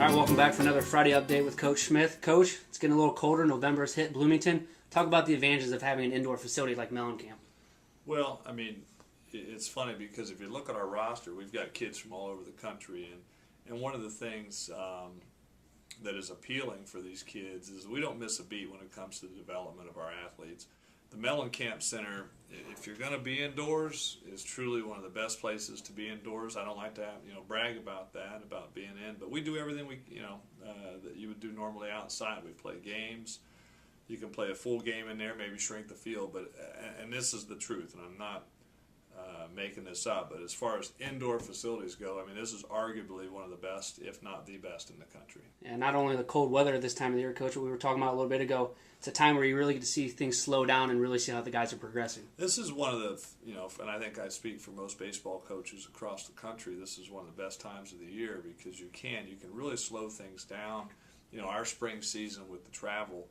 right, welcome back for another Friday update with Coach Smith. Coach, it's getting a little colder. November's hit Bloomington. Talk about the advantages of having an indoor facility like Mellencamp. Well, I mean, it's funny because if you look at our roster, we've got kids from all over the country, and one of the things that is appealing for these kids is we don't miss a beat when it comes to the development of our athletes. The Mellencamp Center, if you're going to be indoors, is truly one of the best places to be indoors. I don't like to brag about that, about being in, but we do everything that you would do normally outside. We play games. You can play a full game in there, maybe shrink the field, and this is the truth, and I'm not making this up, but as far as indoor facilities go, I mean, this is arguably one of the best, if not the best, in the country. And not only the cold weather at this time of the year, Coach, what we were talking about a little bit ago, it's a time where you really get to see things slow down and really see how the guys are progressing. This is one of the, and I think I speak for most baseball coaches across the country, this is one of the best times of the year because you can really slow things down. Our spring season with the travel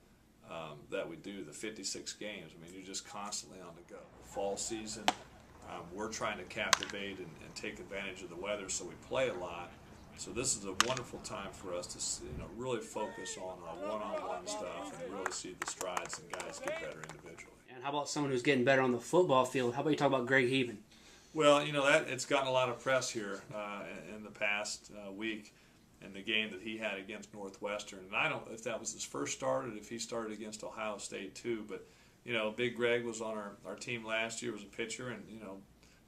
that we do, the 56 games, I mean, you're just constantly on the go. Fall season, we're trying to captivate and take advantage of the weather, so we play a lot. So this is a wonderful time for us to really focus on our one-on-one stuff and really see the strides and guys get better individually. And how about someone who's getting better on the football field? How about you talk about Greg Heban? Well, that it's gotten a lot of press here in the past week in the game that he had against Northwestern. And I don't know if that was his first start or if he started against Ohio State too, but Big Greg was on our team last year, was a pitcher, and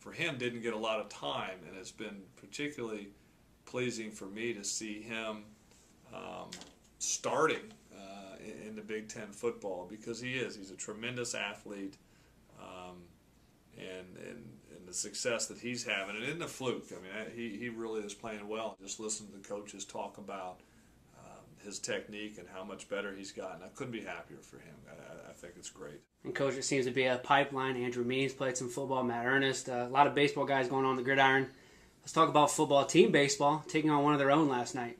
for him didn't get a lot of time, and it's been particularly pleasing for me to see him starting in the Big Ten football because he's a tremendous athlete, and the success that he's having, and in the fluke, I mean, he really is playing well. Just listen to the coaches talk about his technique and how much better he's gotten. I couldn't be happier for him. I think it's great. And Coach, it seems to be a pipeline. Andrew Means played some football, Matt Ernest, a lot of baseball guys going on the gridiron. Let's talk about football. Team baseball taking on one of their own last night.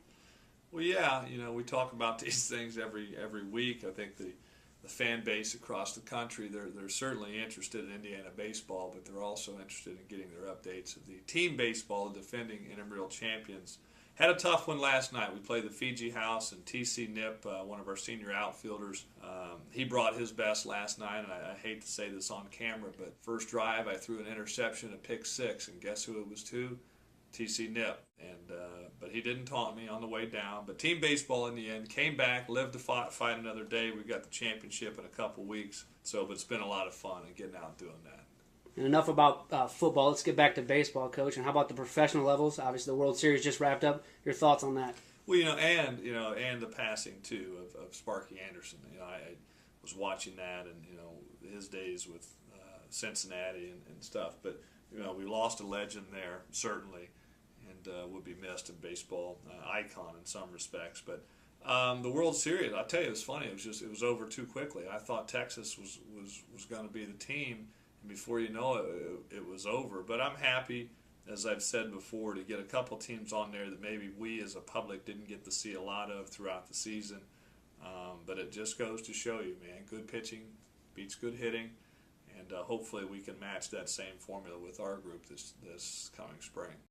Well, yeah, we talk about these things every week. I think the fan base across the country, they're certainly interested in Indiana baseball, but they're also interested in getting their updates of the team baseball, the defending intramural champions. Had a tough one last night. We played the Fiji House, and T.C. Nip, one of our senior outfielders, he brought his best last night, and I hate to say this on camera, but first drive I threw an interception, a pick six, and guess who it was to? T.C. Nip. But he didn't taunt me on the way down. But team baseball in the end came back, lived to fight another day. We've got the championship in a couple weeks, but it's been a lot of fun and getting out and doing that. And enough about football. Let's get back to baseball, Coach. And how about the professional levels? Obviously, the World Series just wrapped up. Your thoughts on that? Well, and the passing too of Sparky Anderson. I was watching that, and his days with Cincinnati and stuff. But we lost a legend there, certainly, and would be missed in baseball, icon in some respects. But the World Series, I'll tell you, it was funny. It was over too quickly. I thought Texas was going to be the team. And before you know it, it was over. But I'm happy, as I've said before, to get a couple teams on there that maybe we as a public didn't get to see a lot of throughout the season. But it just goes to show you, man, good pitching beats good hitting. And hopefully we can match that same formula with our group this coming spring.